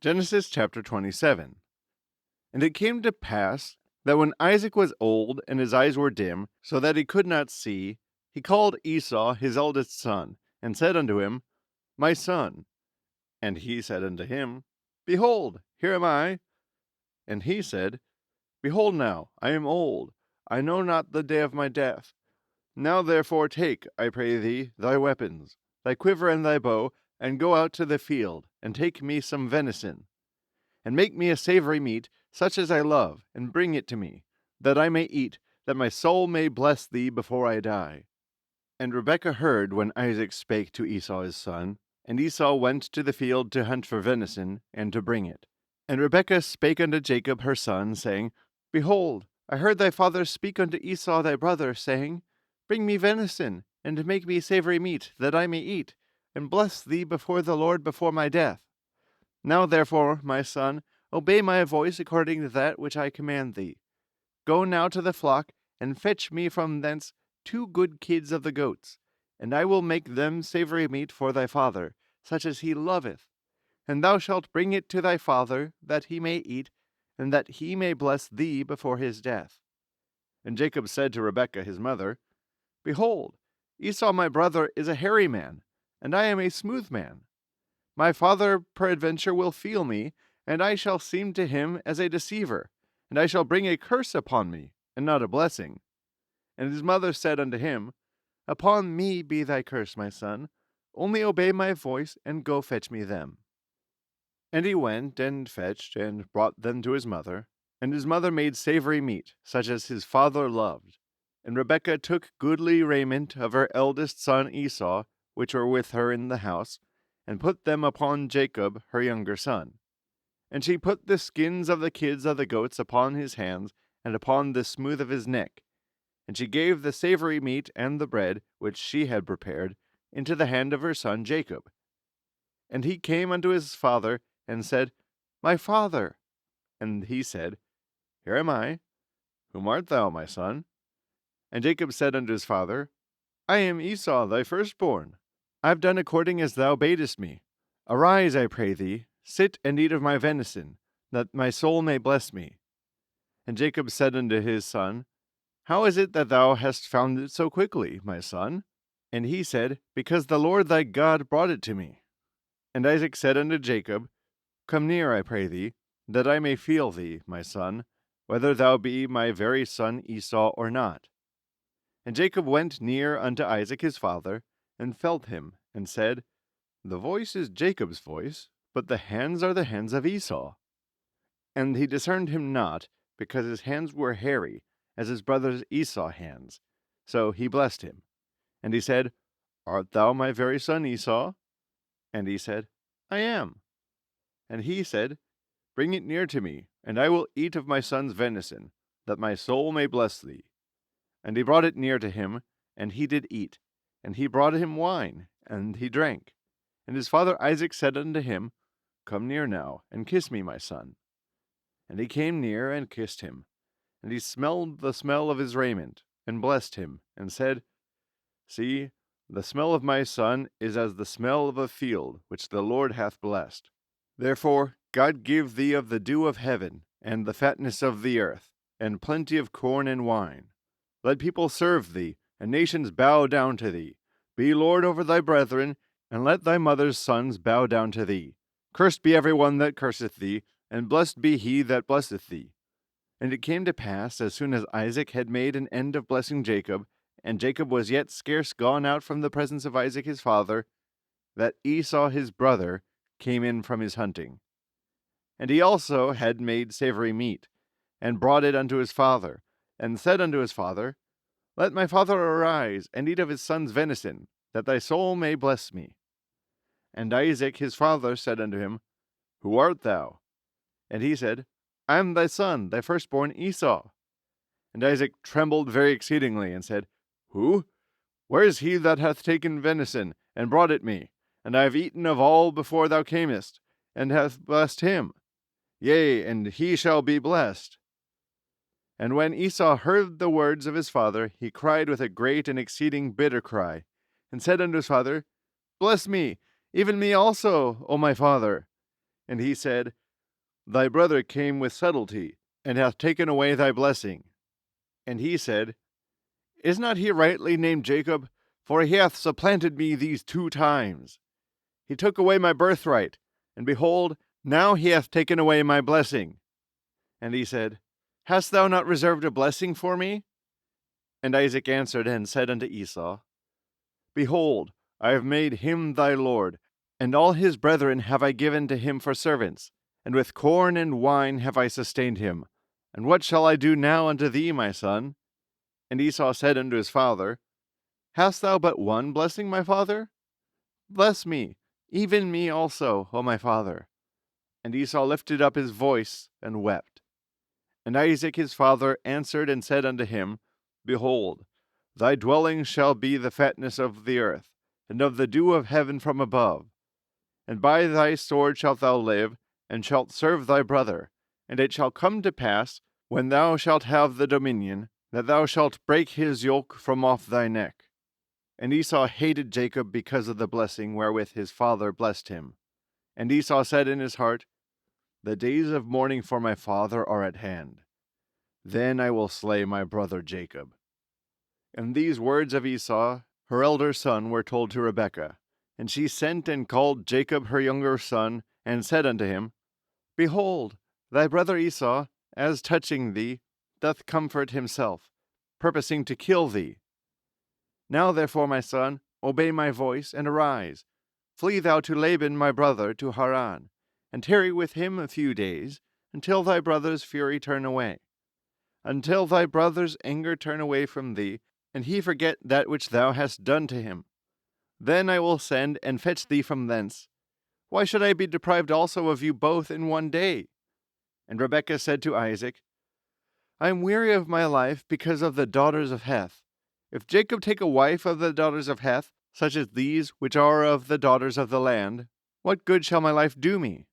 Genesis chapter 27. And it came to pass that when Isaac was old and his eyes were dim, so that he could not see, he called Esau his eldest son, and said unto him, My son. And he said unto him, Behold, here am I. And he said, Behold now, I am old, I know not the day of my death. Now therefore take, I pray thee, thy weapons, thy quiver and thy bow, and go out to the field, and take me some venison, and make me a savory meat, such as I love, and bring it to me, that I may eat, that my soul may bless thee before I die. And Rebekah heard when Isaac spake to Esau his son, and Esau went to the field to hunt for venison, and to bring it. And Rebekah spake unto Jacob her son, saying, Behold, I heard thy father speak unto Esau thy brother, saying, Bring me venison, and make me savory meat, that I may eat, and bless thee before the Lord before my death. Now therefore, my son, obey my voice according to that which I command thee. Go now to the flock, and fetch me from thence 2 good kids of the goats, and I will make them savory meat for thy father, such as he loveth. And thou shalt bring it to thy father, that he may eat, and that he may bless thee before his death. And Jacob said to Rebekah his mother, Behold, Esau my brother is a hairy man, and I am a smooth man. My father peradventure will feel me, and I shall seem to him as a deceiver, and I shall bring a curse upon me, and not a blessing. And his mother said unto him, Upon me be thy curse, my son. Only obey my voice, and go fetch me them. And he went and fetched, and brought them to his mother. And his mother made savory meat, such as his father loved. And Rebekah took goodly raiment of her eldest son Esau, which were with her in the house, and put them upon Jacob her younger son. And she put the skins of the kids of the goats upon his hands, and upon the smooth of his neck. And she gave the savory meat and the bread, which she had prepared, into the hand of her son Jacob. And he came unto his father, and said, My father. And he said, Here am I. Whom art thou, my son? And Jacob said unto his father, I am Esau thy firstborn. I have done according as thou badest me. Arise, I pray thee, sit and eat of my venison, that my soul may bless me. And Jacob said unto his son, How is it that thou hast found it so quickly, my son? And he said, Because the Lord thy God brought it to me. And Isaac said unto Jacob, Come near, I pray thee, that I may feel thee, my son, whether thou be my very son Esau or not. And Jacob went near unto Isaac his father, and felt him, and said, The voice is Jacob's voice, but the hands are the hands of Esau. And he discerned him not, because his hands were hairy, as his brother's Esau hands. So he blessed him. And he said, Art thou my very son Esau? And he said, I am. And he said, Bring it near to me, and I will eat of my son's venison, that my soul may bless thee. And he brought it near to him, and he did eat. And he brought him wine, and he drank. And his father Isaac said unto him, Come near now, and kiss me, my son. And he came near, and kissed him. And he smelled the smell of his raiment, and blessed him, and said, See, the smell of my son is as the smell of a field which the Lord hath blessed. Therefore God give thee of the dew of heaven, and the fatness of the earth, and plenty of corn and wine. Let people serve thee, and nations bow down to thee. Be Lord over thy brethren, and let thy mother's sons bow down to thee. Cursed be every one that curseth thee, and blessed be he that blesseth thee. And it came to pass, as soon as Isaac had made an end of blessing Jacob, and Jacob was yet scarce gone out from the presence of Isaac his father, that Esau his brother came in from his hunting. And he also had made savory meat, and brought it unto his father, and said unto his father, Let my father arise, and eat of his son's venison, that thy soul may bless me. And Isaac his father said unto him, Who art thou? And he said, I am thy son, thy firstborn Esau. And Isaac trembled very exceedingly, and said, Who? Where is he that hath taken venison, and brought it me? And I have eaten of all before thou camest, and hath blessed him. Yea, and he shall be blessed. And when Esau heard the words of his father, he cried with a great and exceeding bitter cry, and said unto his father, Bless me, even me also, O my father. And he said, Thy brother came with subtlety, and hath taken away thy blessing. And he said, Is not he rightly named Jacob? For he hath supplanted me these 2 times. He took away my birthright, and behold, now he hath taken away my blessing. And he said, Hast thou not reserved a blessing for me? And Isaac answered and said unto Esau, Behold, I have made him thy lord, and all his brethren have I given to him for servants, and with corn and wine have I sustained him. And what shall I do now unto thee, my son? And Esau said unto his father, Hast thou but one blessing, my father? Bless me, even me also, O my father. And Esau lifted up his voice and wept. And Isaac his father answered and said unto him, Behold, thy dwelling shall be the fatness of the earth, and of the dew of heaven from above. And by thy sword shalt thou live, and shalt serve thy brother. And it shall come to pass, when thou shalt have the dominion, that thou shalt break his yoke from off thy neck. And Esau hated Jacob because of the blessing wherewith his father blessed him. And Esau said in his heart, The days of mourning for my father are at hand. Then I will slay my brother Jacob. And these words of Esau, her elder son, were told to Rebekah. And she sent and called Jacob her younger son, and said unto him, Behold, thy brother Esau, as touching thee, doth comfort himself, purposing to kill thee. Now therefore, my son, obey my voice, and arise. Flee thou to Laban my brother to Haran, and tarry with him a few days, until thy brother's fury turn away, until thy brother's anger turn away from thee, and he forget that which thou hast done to him. Then I will send and fetch thee from thence. Why should I be deprived also of you both in one day? And Rebekah said to Isaac, I am weary of my life because of the daughters of Heth. If Jacob take a wife of the daughters of Heth, such as these which are of the daughters of the land, what good shall my life do me?